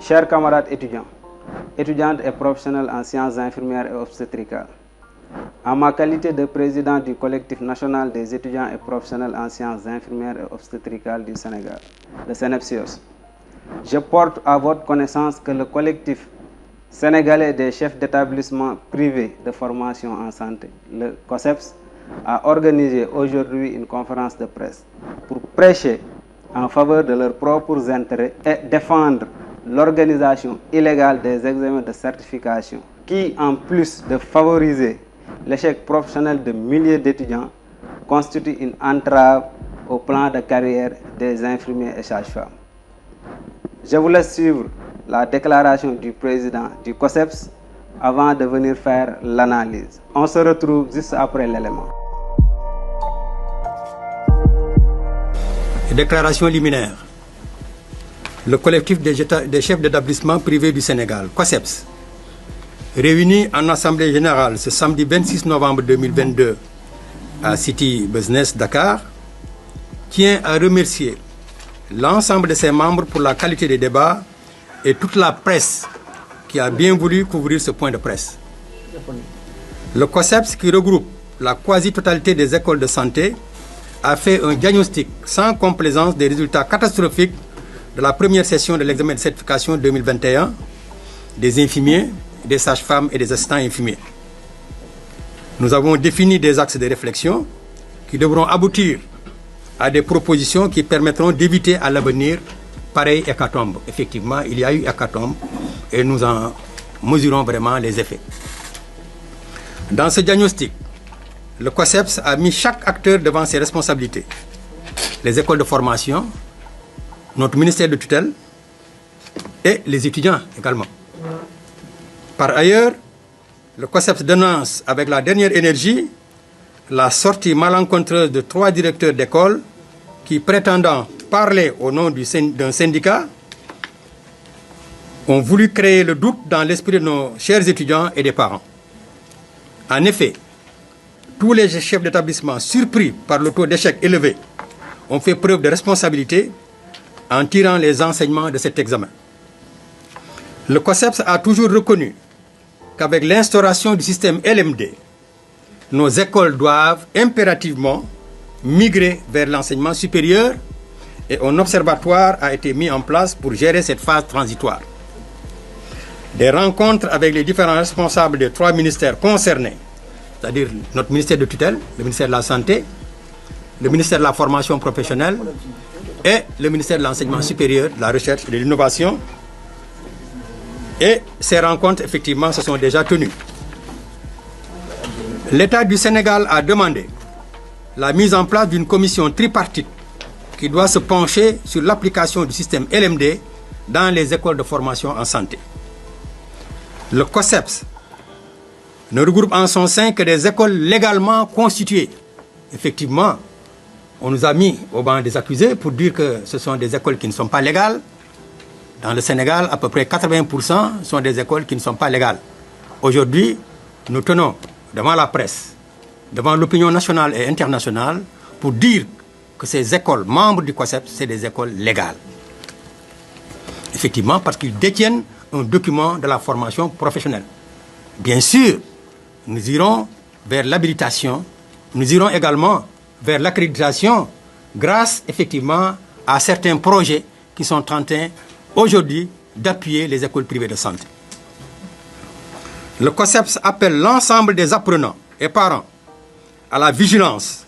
Chers camarades étudiants, étudiantes et professionnels en sciences infirmières et obstétricales, en ma qualité de président du collectif national des étudiants et professionnels en sciences infirmières et obstétricales du Sénégal, le CNEPSIOS, je porte à votre connaissance que le collectif sénégalais des chefs d'établissement privés de formation en santé, le COSEPS, a organisé aujourd'hui une conférence de presse pour prêcher en faveur de leurs propres intérêts et défendre l'organisation illégale des examens de certification qui, en plus de favoriser l'échec professionnel de milliers d'étudiants, constitue une entrave au plan de carrière des infirmiers et sages-femmes. Je vous laisse suivre la déclaration du président du COSEPS avant de venir faire l'analyse. On se retrouve juste après l'élément. Déclaration liminaire. Le collectif des chefs d'établissement privés du Sénégal, COSEPS, réuni en Assemblée générale ce samedi 26 novembre 2022 à City Business Dakar, tient à remercier l'ensemble de ses membres pour la qualité des débats et toute la presse qui a bien voulu couvrir ce point de presse. Le COSEPS, qui regroupe la quasi-totalité des écoles de santé, a fait un diagnostic sans complaisance des résultats catastrophiques de la première session de l'examen de certification 2021 des infirmiers, des sages-femmes et des assistants infirmiers. Nous avons défini des axes de réflexion qui devront aboutir à des propositions qui permettront d'éviter à l'avenir pareille hécatombe. Effectivement, il y a eu hécatombe et nous en mesurons vraiment les effets. Dans ce diagnostic, le COSEPS a mis chaque acteur devant ses responsabilités. Les écoles de formation, notre ministère de tutelle et les étudiants également. Par ailleurs, le COSEPS dénonce avec la dernière énergie la sortie malencontreuse de 3 directeurs d'école qui, prétendant parler au nom d'un syndicat, ont voulu créer le doute dans l'esprit de nos chers étudiants et des parents. En effet, tous les chefs d'établissement, surpris par le taux d'échec élevé, ont fait preuve de responsabilité en tirant les enseignements de cet examen. Le COSEPS a toujours reconnu qu'avec l'instauration du système LMD, nos écoles doivent impérativement migrer vers l'enseignement supérieur et un observatoire a été mis en place pour gérer cette phase transitoire. Des rencontres avec les différents responsables des 3 ministères concernés, c'est-à-dire notre ministère de tutelle, le ministère de la Santé, le ministère de la Formation professionnelle et le ministère de l'Enseignement supérieur, de la Recherche et de l'Innovation. Et ces rencontres, effectivement, se sont déjà tenues. L'État du Sénégal a demandé la mise en place d'une commission tripartite qui doit se pencher sur l'application du système LMD dans les écoles de formation en santé. Le COSEPS ne regroupe en son sein que des écoles légalement constituées. Effectivement, on nous a mis au banc des accusés pour dire que ce sont des écoles qui ne sont pas légales. Dans le Sénégal, à peu près 80% sont des écoles qui ne sont pas légales. Aujourd'hui, nous tenons devant la presse, devant l'opinion nationale et internationale, pour dire que ces écoles, membres du COSEPS, c'est des écoles légales. Effectivement, parce qu'ils détiennent un document de la formation professionnelle. Bien sûr, nous irons vers l'habilitation, nous irons également vers l'accréditation grâce effectivement à certains projets qui sont en train aujourd'hui d'appuyer les écoles privées de santé. Le COSEPS appelle l'ensemble des apprenants et parents à la vigilance,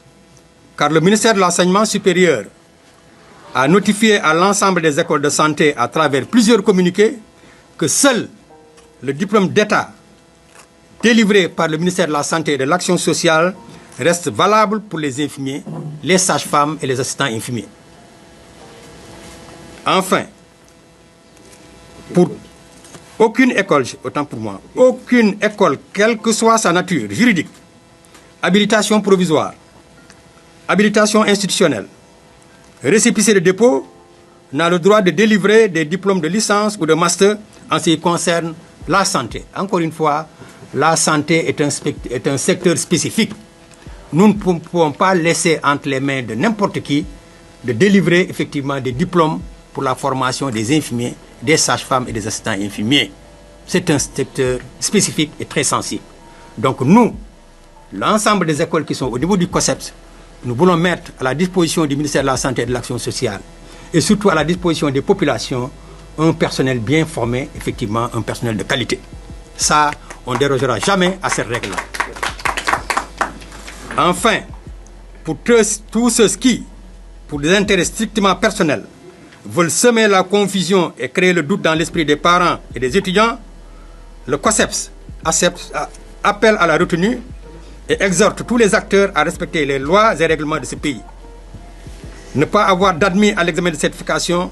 car le ministère de l'Enseignement supérieur a notifié à l'ensemble des écoles de santé à travers plusieurs communiqués que seul le diplôme d'État délivré par le ministère de la Santé et de l'Action sociale reste valable pour les infirmiers, les sages-femmes et les assistants infirmiers. Enfin, pour aucune école, autant pour moi, aucune école, quelle que soit sa nature juridique, habilitation provisoire, habilitation institutionnelle, récépissé de dépôt, n'a le droit de délivrer des diplômes de licence ou de master en ce qui concerne la santé. Encore une fois, la santé est un secteur spécifique. Nous ne pouvons pas laisser entre les mains de n'importe qui de délivrer effectivement des diplômes pour la formation des infirmiers des sages-femmes et des assistants infirmiers. C'est un secteur spécifique et très sensible. Donc nous, l'ensemble des écoles qui sont au niveau du COSEPS, nous voulons mettre à la disposition du ministère de la Santé et de l'Action sociale et surtout à la disposition des populations un personnel bien formé, effectivement un personnel de qualité. Ça, on ne dérogera jamais à cette règle-là. Enfin, pour tous ceux qui, pour des intérêts strictement personnels, veulent semer la confusion et créer le doute dans l'esprit des parents et des étudiants, le COSEPS appelle à la retenue et exhorte tous les acteurs à respecter les lois et règlements de ce pays. Ne pas avoir d'admis à l'examen de certification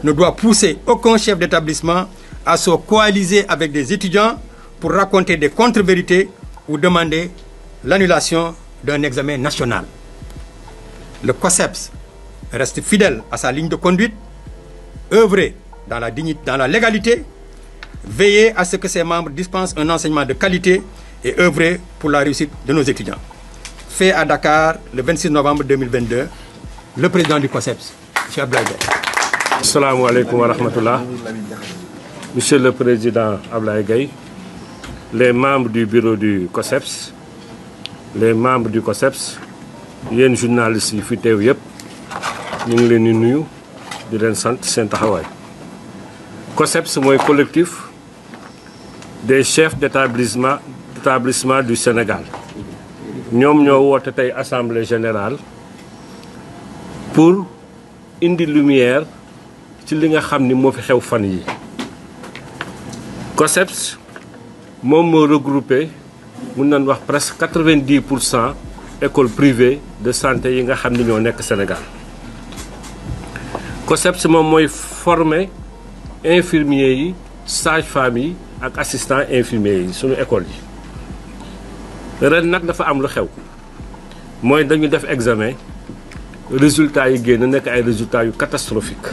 ne doit pousser aucun chef d'établissement à se coaliser avec des étudiants pour raconter des contre-vérités ou demander l'annulation d'un examen national. Le COSEPS reste fidèle à sa ligne de conduite, œuvrer dans la dignité, dans la légalité, veiller à ce que ses membres dispensent un enseignement de qualité et œuvrer pour la réussite de nos étudiants. Fait à Dakar le 26 novembre 2022, le président du COSEPS, M. Ablaye Gaye. Assalamu alaikum wa rahmatullah. Monsieur le Président Ablaye Gaye, les membres du bureau du COSEPS, les membres du COSEPS, yéen journalistes yi fi teew yëpp ñu ngi leen di nuyu di leen sant seen taxawaay. COSEPS mooy collectif des chefs d'établissement du Sénégal. ñoom ñoo woote tey assemblée générale pour indi lumière ci li nga xam ni moo fi xew fan yi. COSEPS moom moo regroupé mun nañ wax presque 90% écoles privées de santé yi nga xam ni ñoo nekk Sénégal. COSEPS moom mooy former infirmiers yi sages-femmes yi ak assistants infirmiers yi suñu école yi. ren nag dafa am lu xew mooy dañu def examen résultats yi génn nekk ay résultats yu catastrophiques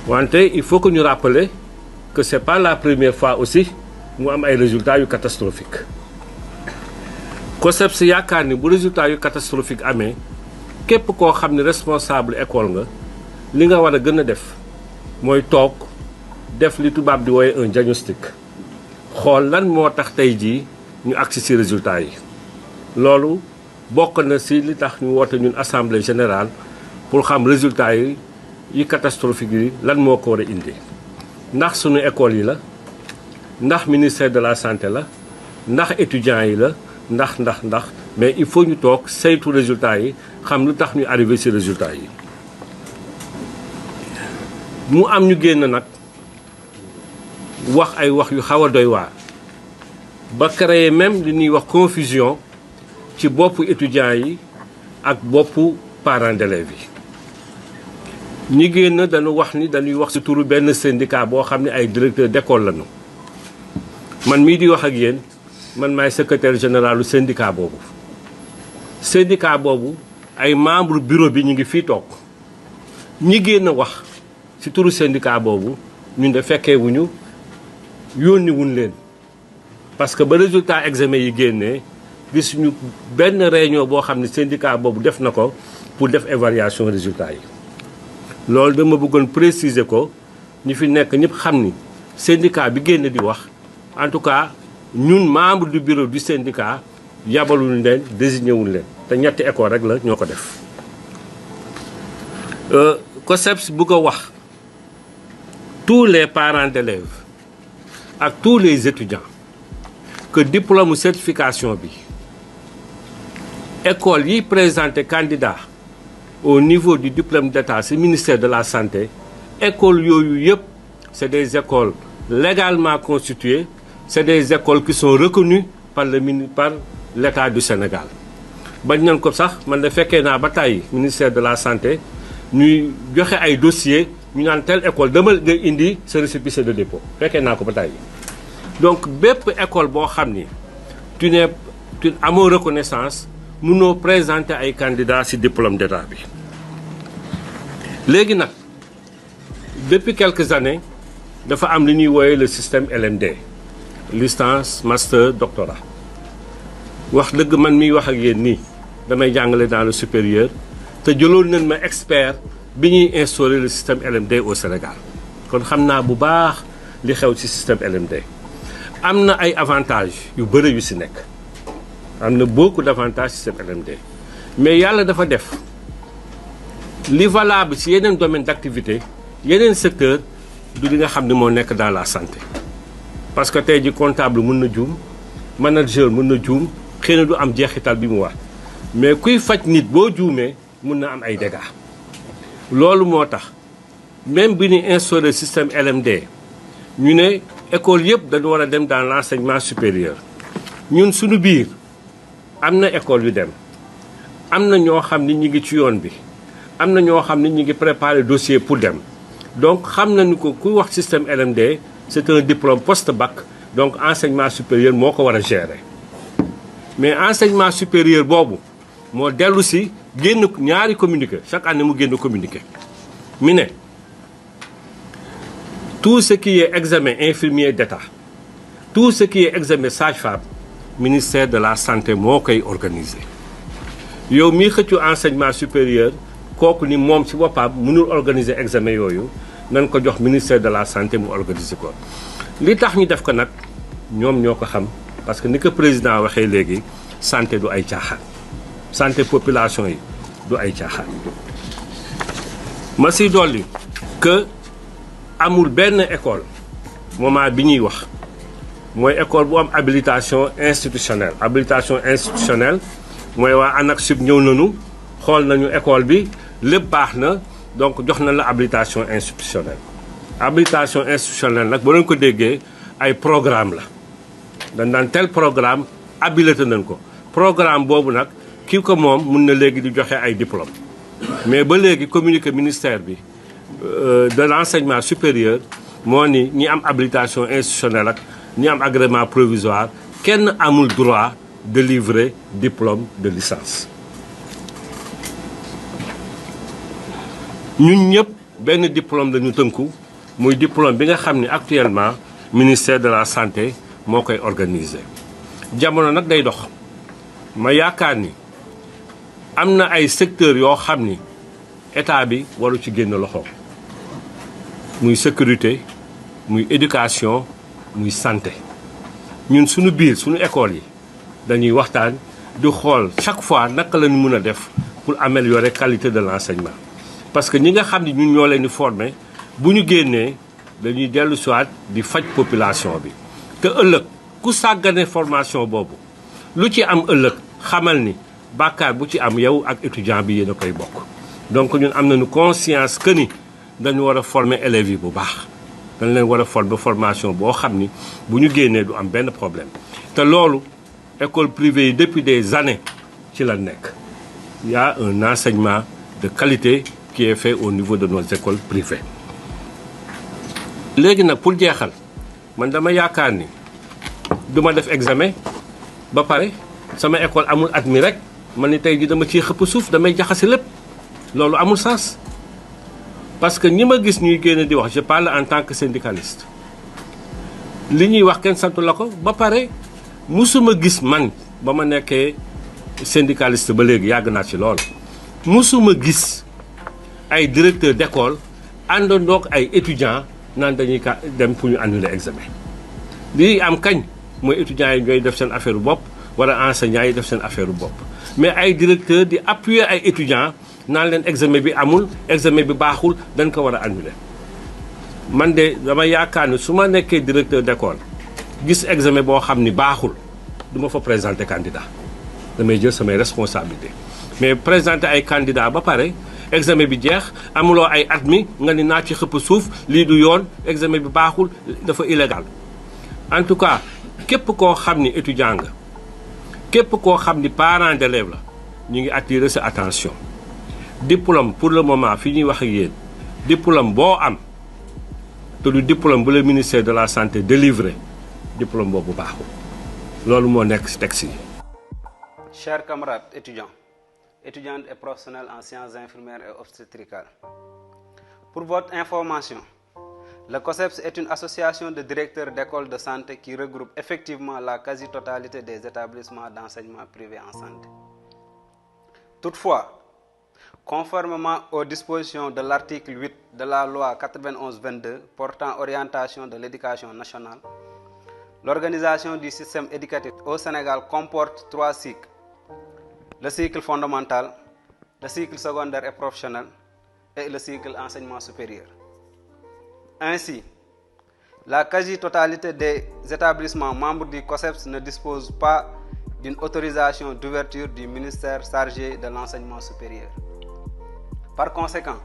wante il faut que ñu rappeler que c'est pas la première fois aussi mu am ay résultats yu catastrophiques. COSEPS yaakaar ni bu résultats yu catastrophiques amee képp koo xam ne responsable école nga li nga war a gën a def mooy toog def li tubaab di wooye un diagnostic xool lan moo tax tey jii ñu agsi ci résultats yi. loolu bokk na ci li tax ñu woote ñun assemblée générale pour xam résultats yi catastrophique yi lan moo ko war a indi. ndax sunu école yi la ndax ministère de la santé la ndax étudiants yi la ndax mais il faut ñu toog saytu résultats yi xam lu tax ñu arrivé ci résultats yi. mu am ñu génn nag wax ay wax yu xaw a doy waar ba créer même li ñuy wax confusion ci boppu étudiants yi ak boppu parents d'élèves yi. ñi génn dañu wax ni dañuy wax ci turu benn syndicat boo xam ne ay directeur d'école lañu. man mii di wax ak yéen man maay secrétaire général du syndicat boobu. syndicat boobu ay membre bureau bi ñu ngi fii toog ñi génn wax ci turu syndicat boobu ñun de fekkee wuñu yónni wuñ leen parce que ba résultat examen yi génnee gis ñu benn réunion boo xam ne syndicat boobu def na ko pour def évaluation résultat yi. loolu dama bëggoon préciser ko ñi fi nekk ñëpp xam ni syndicat bi génn di wax en tout cas ñun membre du bureau du syndicat yabaluñ leen désigné wuñ leen te ñetti école rek la ñoo ko def. COSEPS bëgg a wax tous les parents d'élèves ak tous les étudiants que diplôme certification bi école yi présenté candidat au niveau du diplôme d'état ci ministère de la santé écoles yooyu yëpp c'est des écoles légalement constituées c'est des écoles qui sont reconnues par l'État du Sénégal. bañ nañ ko sax man de fekkee naa ba tàyyi ministère de la santé ñuy joxe ay dossiers ñu naan telle école dama nga indi sa récépissé de dépôt fekkee naa ko ba tàyyi. donc bépp école boo xam ni tu amoo reconnaissance mënoo présenter ay candidats ci diplôme d'état bi. léegi nag depuis quelques années dafa am li ñuy wooye le système LMD licence master doctorat. wax dëgg man miy wax ak yéen nii damay jàngale dans le supérieur te jëloon nañ ma expert bi ñuy instaurer le système LMD au Sénégal kon xam naa bu baax li xew ci système LMD. am na ay avantages yu bëri yu ci nekk am na beaucoup d'avantages système LMD mais yàlla dafa def li valable ci yeneen domaine d'activité yeneen secteur du li nga xam ne moo nekk dans la santé parce que tey ji comptable mën na juum manager mën na juum xëy na du am jeexital bi mu wax mais kuy faj nit boo juumee mën na am ay dégâts loolu moo tax même bi ñu instauré système LMD ñu ne école yëpp dañu war a dem dans l'enseignement supérieur ñun suñu biir am na école yu dem am na ñoo xam ni ñi ngi ci yoon bi am na ñoo xam ni ñi ngi préparer dossier pour dem donc xam nañu ko kuy wax système LMD c'est un diplôme post-bac donc enseignement supérieur moo ko war a gérer mais enseignement supérieur boobu moo dellu si génn ñaari communiqué chaque année mu génn communiqué mi ne tout ce qui est examen infirmier d'État tout ce qui est examen sage-femme ministère de la santé moo koy organiser yow mii xëccu enseignement supérieur kooku ni moom ci boppam mënul organiser examen yooyu nañ ko jox ministère de la santé mu organiser ko li tax ñu def ko nag ñoom ñoo ko xam parce que ni ko président waxee léegi santé du ay caaxaan santé population yi du ay caaxaan ma si dolli que amul benn école moment bi ñuy wax mooy école bu am habilitation institutionnelle mooy waa ANAQ-Sup ñëw nañu xool nañu école bi lépp baax na donc jox na la habilitation institutionnelle nag boo leen ko déggee ay programme la dañ daan tel programme habilité nañ ko programme boobu nag kii ko moom mun na léegi di joxe ay diplôme mais ba léegi communiqué ministère bi de l'enseignement supérieur moo ni ñi am habilitation institutionnelle ak ñi am agrément provisoire kenn amul droit de livrer diplôme de licence ñun ñëpp benn diplôme la ñu tënku muy diplôme bi nga xam ni actuellement ministère de la santé moo koy organiser jamono nag day dox ma yaakaar ni am na ay secteurs yoo xam ni état bi waru ci génn loxo muy sécurité muy éducation muy santé ñun suñu biir suñu école yi dañuy waxtaan di xool chaque fois naka la ñu mën a def pour améliorer qualité de l'enseignement parce que ñi nga xam ne ñun ñoo leen di former bu ñu génnee dañuy dellu siwaat di faj population bi te ëllëg ku sàggane formation boobu lu ci am ëllëg xamal ni bàkkaar bu ci am yow ak étudiant bi yéen a koy bokk donc ñun am nañu conscience que ni dañu war a former élèves yi bu baax dañ leen war a former formation boo xam ni bu ñu génnee du am benn problème te loolu école privée yi depuis des années ci la nekk il y a un enseignement de qualité qui est fait au niveau de nos écoles privées léegi nag pour jeexal man dama yaakaar ni du ma def examen ba pare sama école amul admis rek man ni tey ji dama ciy xëpp suuf damay jaxase lépp loolu amul sens parce que ñi ma gis ñuy génn di wax je parle en tant que syndicaliste li ñuy wax kenn santu la ko ba pare musuma gis man ba ma nekkee syndicaliste ba léegi yàgg naa ci loolu musuma gis ay directeur d'école àndandoog ay étudiants naan dañuy dem pour ñu annuler examen lii am kañ mooy étudiants yi ñooy def seen affaire bopp wala enseignants yi def seen affaire bopp mais ay directeur di appuyer ay étudiants naan leen examen bi amul examen bi baaxul dañ ko war a annuler man de dama yaakaar ni su ma nekkee directeur d'école gis examen boo xam ni baaxul du ma fa présenter candidat damay jël samay responsabilité mais présenter ay candidat ba pare examen bi jeex amuloo ay admis nga ni naa ci xëpp suuf lii du yoon examen bi baaxul dafa illégal en tout cas képp koo xam ni étudiant nga képp koo xam ni parent d'élève la ñu ngi attirer sa attention diplôme pour le moment fi ñuy wax ak yéen diplôme boo am te du diplôme bu le ministère de la santé délivré diplôme boobu baaxul loolu moo nekk ci texte yi. Chers camarades étudiantes et professionnels en sciences infirmières et obstétricales, pour votre information, le COSEPS est une association de directeurs d'écoles de santé qui regroupe effectivement la quasi-totalité des établissements d'enseignement privés en santé. Toutefois, Conformément aux dispositions de l'article 8 de la loi 91-22 portant orientation de l'éducation nationale, l'organisation du système éducatif au Sénégal comporte 3 cycles. Le cycle fondamental, le cycle secondaire et professionnel et le cycle enseignement supérieur. Ainsi, la quasi-totalité des établissements membres du COSEPS ne disposent pas d'une autorisation d'ouverture du ministère chargé de l'enseignement supérieur. Par conséquent,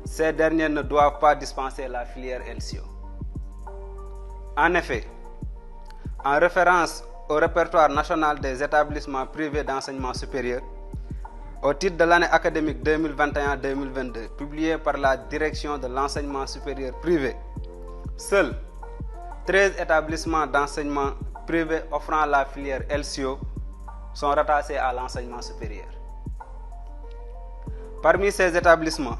ces derniers ne doivent pas dispenser la filière LCO. En effet, en référence au répertoire national des établissements privés d'enseignement supérieur, au titre de l'année académique 2021-2022, publié par la Direction de l'enseignement supérieur privé, seuls 13 établissements d'enseignement privés offrant la filière LCO sont rattachés à l'enseignement supérieur. Parmi ces établissements,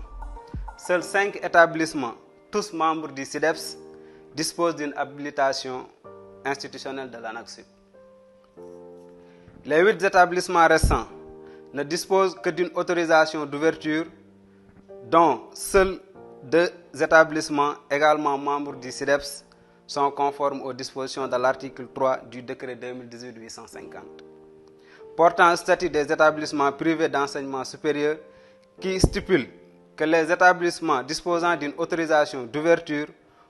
seuls 5 établissements, tous membres du SIDEPS, disposent d'une habilitation institutionnelle de l'ANAQ-Sup. Les 8 établissements restants ne disposent que d'une autorisation d'ouverture, dont seuls 2 établissements, également membres du SIDEPS, sont conformes aux dispositions de l'article 3 du décret 2018-850, portant statut des établissements privés d'enseignement supérieur, qui stipule que les établissements disposant d'une autorisation d'ouverture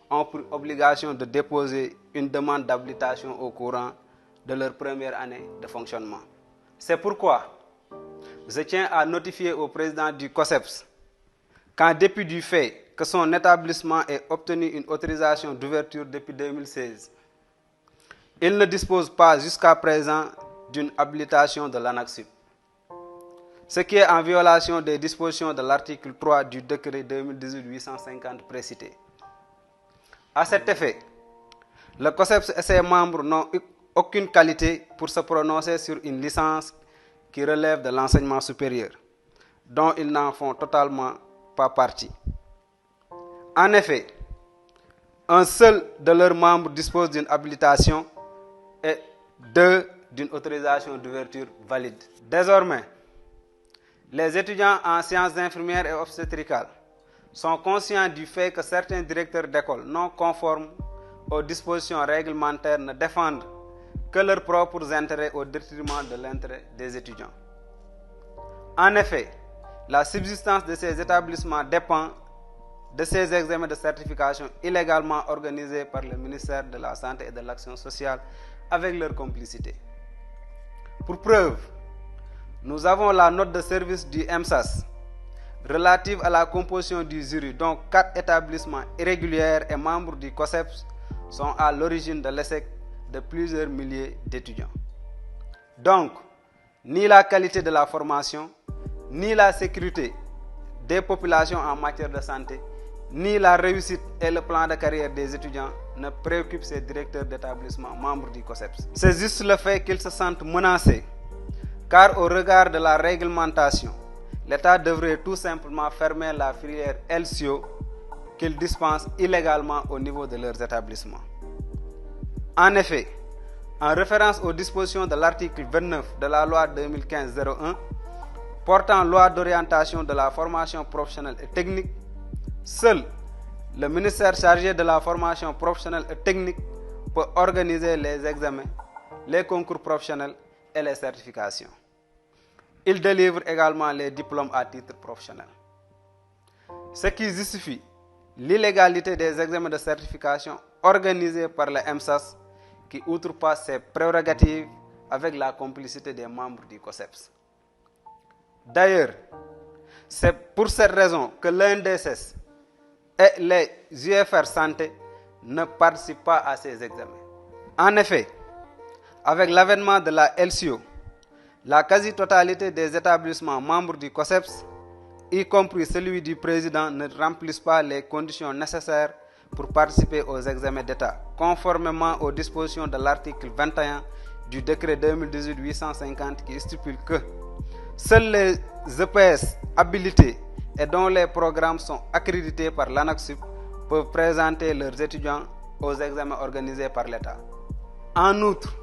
ont pour obligation de déposer une demande d'habilitation au courant de leur première année de fonctionnement. C'est pourquoi je tiens à notifier au président du COSEPS qu'en dépit du fait que son établissement ait obtenu une autorisation d'ouverture depuis 2016, il ne dispose pas jusqu'à présent d'une habilitation de l'ANAQ-Sup, ce qui est en violation des dispositions de l'article 3 du décret 2018-850 précité. À cet effet, le COSEPS et ses membres n'ont aucune qualité pour se prononcer sur une licence qui relève de l'enseignement supérieur, dont ils n'en font totalement pas partie. En effet, un seul de leurs membres dispose d'une habilitation et 2 d'une autorisation d'ouverture valide. Désormais, les étudiants en sciences infirmières et obstétricales sont conscients du fait que certains directeurs d'école non conformes aux dispositions réglementaires ne défendent que leurs propres intérêts au détriment de l'intérêt des étudiants. En effet, la subsistance de ces établissements dépend de ces examens de certification illégalement organisés par le ministère de la Santé et de l'Action sociale avec leur complicité. Pour preuve, nous avons la note de service du MSAS relative à la composition du jury, dont 4 établissements irréguliers et membres du COSEPS sont à l'origine de l'échec de plusieurs milliers d'étudiants. Donc, ni la qualité de la formation, ni la sécurité des populations en matière de santé, ni la réussite et le plan de carrière des étudiants ne préoccupent ces directeurs d'établissement membres du COSEPS. C'est juste le fait qu'ils se sentent menacés, car au regard de la réglementation, l'État devrait tout simplement fermer la filière LCO qu'ils dispensent illégalement au niveau de leurs établissements. En effet, en référence aux dispositions de l'article 29 de la loi 2015-01 portant loi d'orientation de la formation professionnelle et technique, seul le ministère chargé de la formation professionnelle et technique peut organiser les examens, les concours professionnels et les certifications. Il délivre également les diplômes à titre professionnel. Ce qui justifie l'illégalité des examens de certification organisés par le MSAS qui outrepasse ses prérogatives avec la complicité des membres du COSEPS. D'ailleurs, c'est pour cette raison que l'INDSS et les UFR Santé ne participent pas à ces examens. En effet, avec l'avènement de la LCO, la quasi-totalité des établissements membres du COSEPS, y compris celui du président, ne remplissent pas les conditions nécessaires pour participer aux examens d'État, conformément aux dispositions de l'article 21 du décret 2018-850 qui stipule que seuls les EPS habilités et dont les programmes sont accrédités par l'ANAQ-Sup peuvent présenter leurs étudiants aux examens organisés par l'État. En outre,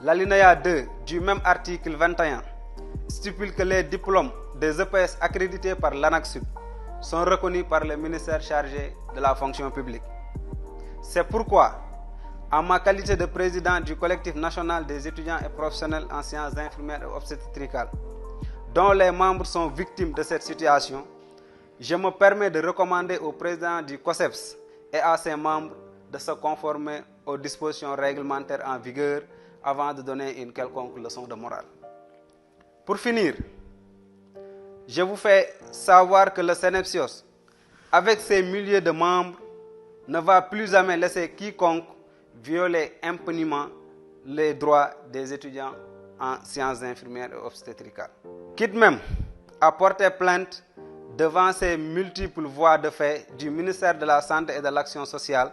l'alinéa 2 du même article 21 stipule que les diplômes des EPS accrédités par l'ANAQ-Sup sont reconnus par le ministère chargé de la fonction publique. C'est pourquoi, en ma qualité de président du collectif national des étudiants et professionnels en sciences infirmières et obstétricales, dont les membres sont victimes de cette situation, je me permets de recommander au président du COSEPS et à ses membres de se conformer aux dispositions réglementaires en vigueur avant de donner une quelconque leçon de morale. Pour finir, je vous fais savoir que le SNEPSIOS, avec ses milliers de membres, ne va plus jamais laisser quiconque violer impunément les droits des étudiants en sciences infirmières et obstétricales. Quitte même à porter plainte devant ces multiples voies de fait du ministère de la Santé et de l'Action sociale,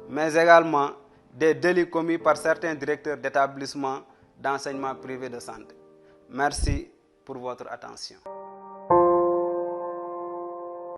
mais également des délits commis par certains directeurs d'établissements d'enseignement privé de santé. Merci pour votre attention.